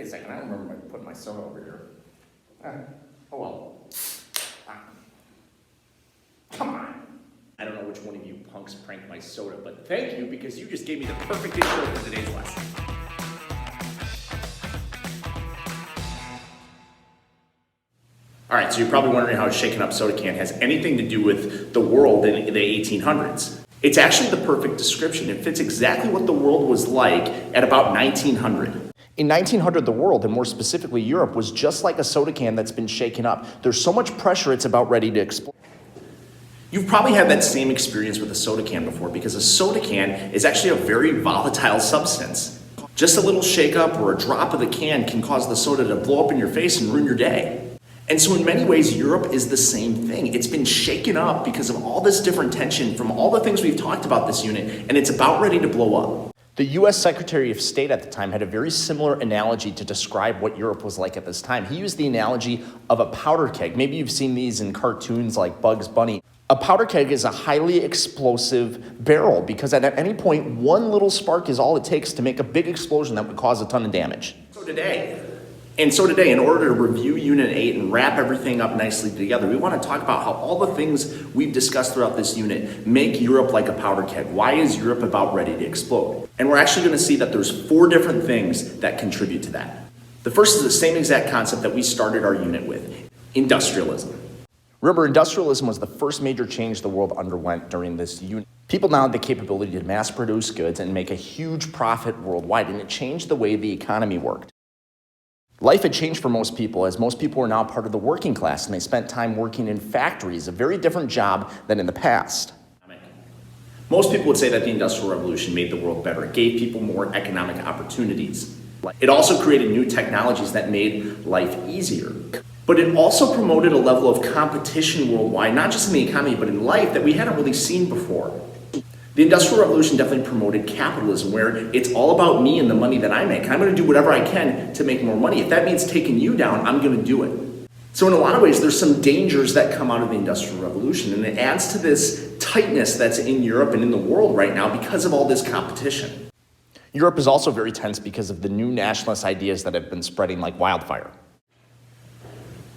a second, I don't remember putting my soda over here. Oh well. Come on. I don't know which one of you punks pranked my soda, but thank you because you just gave me the perfect intro for today's lesson. All right, so you're probably wondering how a shaken up soda can has anything to do with the world in the 1800s. It's actually the perfect description. It fits exactly what the world was like at about 1900. In 1900, the world, and more specifically Europe, was just like a soda can that's been shaken up. There's so much pressure, it's about ready to explode. You've probably had that same experience with a soda can before because a soda can is actually a very volatile substance. Just a little shake up or a drop of the can can cause the soda to blow up in your face and ruin your day. And so in many ways, Europe is the same thing. It's been shaken up because of all this different tension from all the things we've talked about this unit, and it's about ready to blow up. The US Secretary of State at the time had a very similar analogy to describe what Europe was like at this time. He used the analogy of a powder keg. Maybe you've seen these in cartoons like Bugs Bunny. A powder keg is a highly explosive barrel because at any point, one little spark is all it takes to make a big explosion that would cause a ton of damage. So today, in order to review Unit 8 and wrap everything up nicely together, we want to talk about how all the things we've discussed throughout this unit make Europe like a powder keg. Why is Europe about ready to explode? And we're actually going to see that there's 4 different things that contribute to that. The first is the same exact concept that we started our unit with, industrialism. Remember, industrialism was the first major change the world underwent during this unit. People now had the capability to mass produce goods and make a huge profit worldwide, and it changed the way the economy worked. Life had changed for most people, as most people were now part of the working class, and they spent time working in factories, a very different job than in the past. Most people would say that the Industrial Revolution made the world better. It gave people more economic opportunities. It also created new technologies that made life easier. But it also promoted a level of competition worldwide, not just in the economy, but in life that we hadn't really seen before. The Industrial Revolution definitely promoted capitalism, where it's all about me and the money that I make. I'm going to do whatever I can to make more money. If that means taking you down, I'm going to do it. So in a lot of ways, there's some dangers that come out of the Industrial Revolution, and it adds to this tightness that's in Europe and in the world right now because of all this competition. Europe is also very tense because of the new nationalist ideas that have been spreading like wildfire.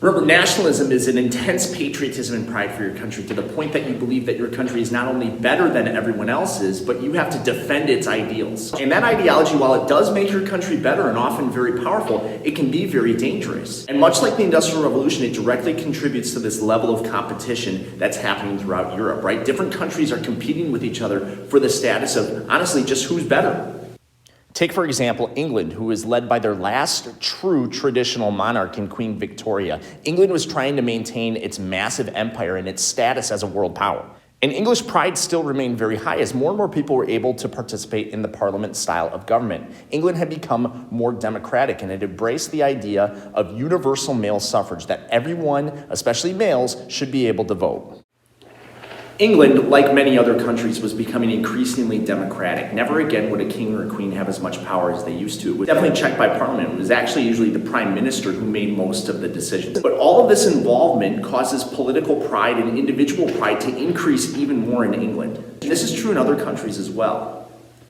Remember, nationalism is an intense patriotism and pride for your country to the point that you believe that your country is not only better than everyone else's, but you have to defend its ideals. And that ideology, while it does make your country better and often very powerful, it can be very dangerous. And much like the Industrial Revolution, it directly contributes to this level of competition that's happening throughout Europe, right? Different countries are competing with each other for the status of, honestly, just who's better. Take, for example, England, who is led by their last true traditional monarch in Queen Victoria. England was trying to maintain its massive empire and its status as a world power. And English pride still remained very high as more and more people were able to participate in the parliament style of government. England had become more democratic and it embraced the idea of universal male suffrage, that everyone, especially males, should be able to vote. England, like many other countries, was becoming increasingly democratic. Never again would a king or a queen have as much power as they used to. It was definitely checked by parliament. It was actually usually the prime minister who made most of the decisions. But all of this involvement causes political pride and individual pride to increase even more in England. And this is true in other countries as well.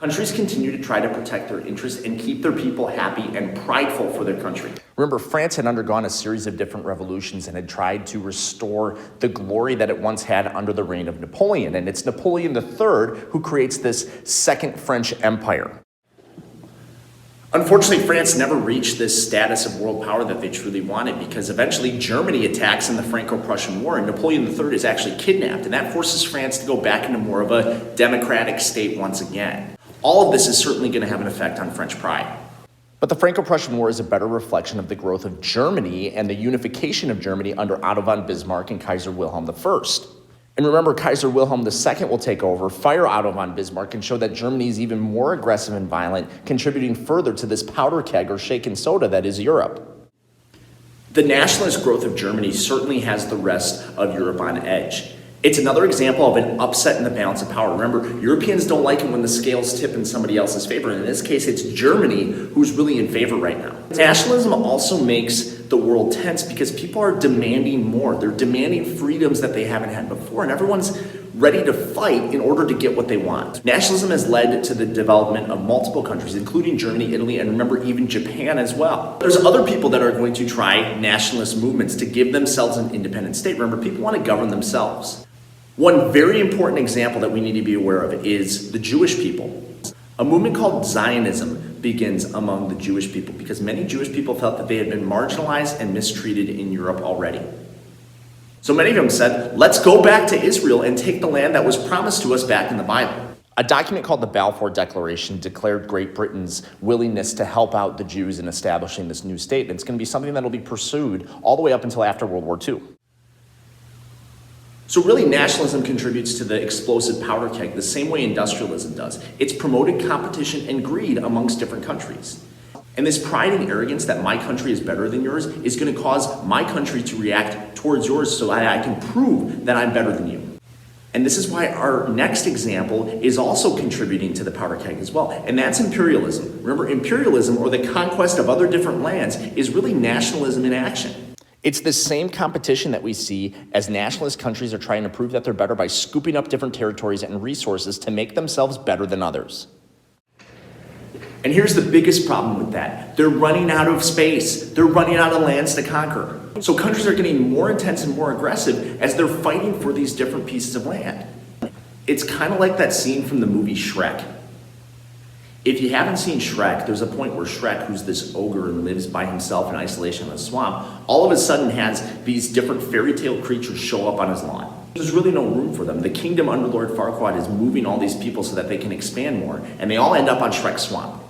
Countries continue to try to protect their interests and keep their people happy and prideful for their country. Remember, France had undergone a series of different revolutions and had tried to restore the glory that it once had under the reign of Napoleon. And it's Napoleon III who creates this Second French Empire. Unfortunately, France never reached this status of world power that they truly wanted because eventually Germany attacks in the Franco-Prussian War and Napoleon III is actually kidnapped, and that forces France to go back into more of a democratic state once again. All of this is certainly going to have an effect on French pride. But the Franco-Prussian War is a better reflection of the growth of Germany and the unification of Germany under Otto von Bismarck and Kaiser Wilhelm I. And remember, Kaiser Wilhelm II will take over, fire Otto von Bismarck, and show that Germany is even more aggressive and violent, contributing further to this powder keg or shaken soda that is Europe. The nationalist growth of Germany certainly has the rest of Europe on edge. It's another example of an upset in the balance of power. Remember, Europeans don't like it when the scales tip in somebody else's favor. And in this case, it's Germany who's really in favor right now. Nationalism also makes the world tense because people are demanding more. They're demanding freedoms that they haven't had before. And everyone's ready to fight in order to get what they want. Nationalism has led to the development of multiple countries, including Germany, Italy, and remember, even Japan as well. There's other people that are going to try nationalist movements to give themselves an independent state. Remember, people want to govern themselves. One very important example that we need to be aware of is the Jewish people. A movement called Zionism begins among the Jewish people because many Jewish people felt that they had been marginalized and mistreated in Europe already. So many of them said, let's go back to Israel and take the land that was promised to us back in the Bible. A document called the Balfour Declaration declared Great Britain's willingness to help out the Jews in establishing this new state. And it's going to be something that will be pursued all the way up until after World War II. So really, nationalism contributes to the explosive powder keg the same way industrialism does. It's promoted competition and greed amongst different countries. And this pride and arrogance that my country is better than yours is going to cause my country to react towards yours so that I can prove that I'm better than you. And this is why our next example is also contributing to the powder keg as well, and that's imperialism. Remember, imperialism, or the conquest of other different lands, is really nationalism in action. It's the same competition that we see as nationalist countries are trying to prove that they're better by scooping up different territories and resources to make themselves better than others. And here's the biggest problem with that. They're running out of space. They're running out of lands to conquer. So countries are getting more intense and more aggressive as they're fighting for these different pieces of land. It's kind of like that scene from the movie Shrek. If you haven't seen Shrek, there's a point where Shrek, who's this ogre and lives by himself in isolation in a swamp, all of a sudden has these different fairy tale creatures show up on his lawn. There's really no room for them. The kingdom under Lord Farquaad is moving all these people so that they can expand more, and they all end up on Shrek's swamp.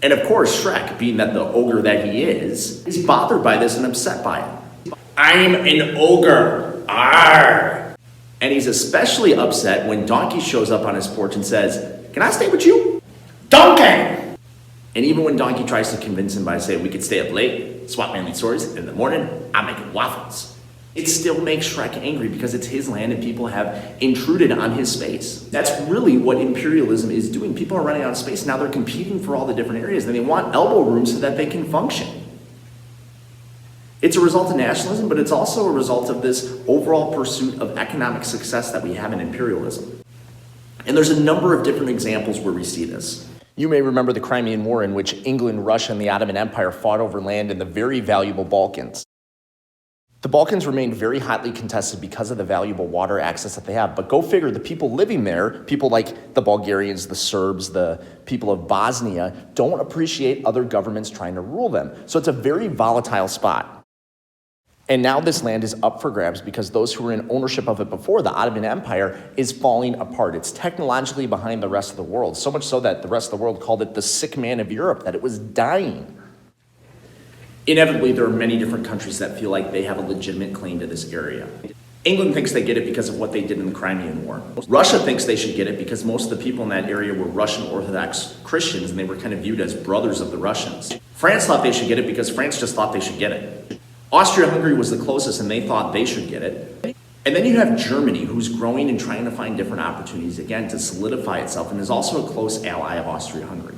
And of course, Shrek, being that the ogre that he is bothered by this and upset by it. I'm an ogre. Arr! And he's especially upset when Donkey shows up on his porch and says, can I stay with you? Donkey! And even when Donkey tries to convince him by saying we could stay up late, swap manly swords, and in the morning, I'm making waffles. It still makes Shrek angry because it's his land and people have intruded on his space. That's really what imperialism is doing. People are running out of space. Now they're competing for all the different areas and they want elbow room so that they can function. It's a result of nationalism, but it's also a result of this overall pursuit of economic success that we have in imperialism. And there's a number of different examples where we see this. You may remember the Crimean War, in which England, Russia, and the Ottoman Empire fought over land in the very valuable Balkans. The Balkans remained very hotly contested because of the valuable water access that they have. But go figure, the people living there, people like the Bulgarians, the Serbs, the people of Bosnia, don't appreciate other governments trying to rule them. So it's a very volatile spot. And now this land is up for grabs because those who were in ownership of it before, the Ottoman Empire, is falling apart. It's technologically behind the rest of the world, so much so that the rest of the world called it the sick man of Europe, that it was dying. Inevitably, there are many different countries that feel like they have a legitimate claim to this area. England thinks they get it because of what they did in the Crimean War. Russia thinks they should get it because most of the people in that area were Russian Orthodox Christians and they were kind of viewed as brothers of the Russians. France thought they should get it because France just thought they should get it. Austria-Hungary was the closest and they thought they should get it. And then you have Germany, who's growing and trying to find different opportunities, again, to solidify itself, and is also a close ally of Austria-Hungary.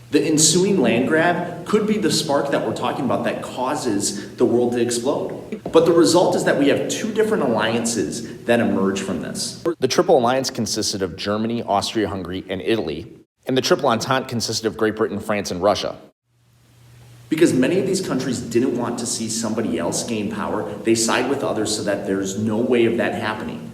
The ensuing land grab could be the spark that we're talking about that causes the world to explode. But the result is that we have two different alliances that emerge from this. The Triple Alliance consisted of Germany, Austria-Hungary, and Italy. And the Triple Entente consisted of Great Britain, France, and Russia. Because many of these countries didn't want to see somebody else gain power, they side with others so that there's no way of that happening.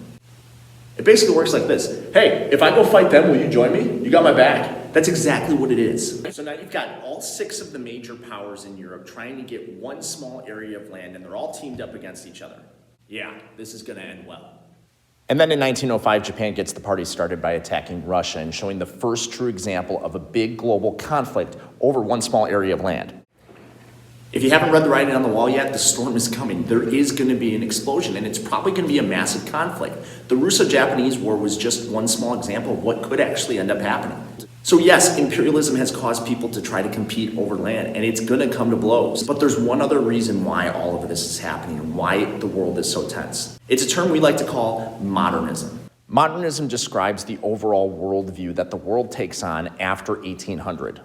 It basically works like this. Hey, if I go fight them, will you join me? You got my back. That's exactly what it is. So now you've got all 6 of the major powers in Europe trying to get one small area of land, and they're all teamed up against each other. Yeah, this is going to end well. And then in 1905, Japan gets the party started by attacking Russia and showing the first true example of a big global conflict over one small area of land. If you haven't read the writing on the wall yet, the storm is coming. There is going to be an explosion, and it's probably going to be a massive conflict. The Russo-Japanese War was just one small example of what could actually end up happening. So yes, imperialism has caused people to try to compete over land, and it's going to come to blows. But there's one other reason why all of this is happening and why the world is so tense. It's a term we like to call modernism. Modernism describes the overall worldview that the world takes on after 1800.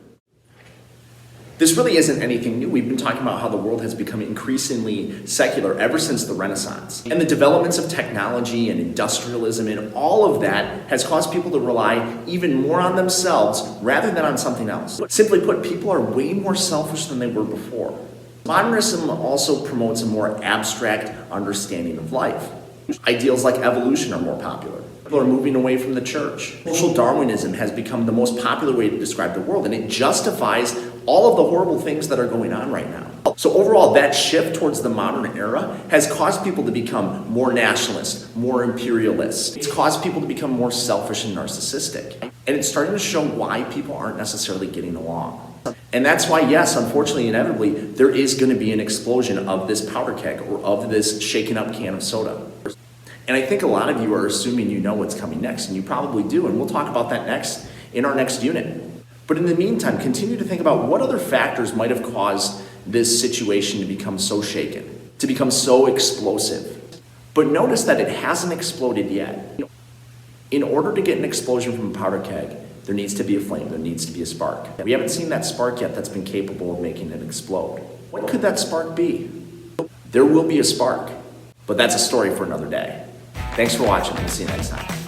This really isn't anything new. We've been talking about how the world has become increasingly secular ever since the Renaissance. And the developments of technology and industrialism and all of that has caused people to rely even more on themselves rather than on something else. Simply put, people are way more selfish than they were before. Modernism also promotes a more abstract understanding of life. Ideals like evolution are more popular. People are moving away from the church. Social Darwinism has become the most popular way to describe the world, and it justifies all of the horrible things that are going on right now. So overall, that shift towards the modern era has caused people to become more nationalist, more imperialist. It's caused people to become more selfish and narcissistic. And it's starting to show why people aren't necessarily getting along. And that's why, yes, unfortunately, inevitably, there is going to be an explosion of this powder keg or of this shaken up can of soda. And I think a lot of you are assuming you know what's coming next, and you probably do, and we'll talk about that next in our next unit. But in the meantime, continue to think about what other factors might have caused this situation to become so shaken, to become so explosive. But notice that it hasn't exploded yet. In order to get an explosion from a powder keg, there needs to be a flame, there needs to be a spark. We haven't seen that spark yet that's been capable of making it explode. What could that spark be? There will be a spark, but that's a story for another day. Thanks for watching. We'll see you next time.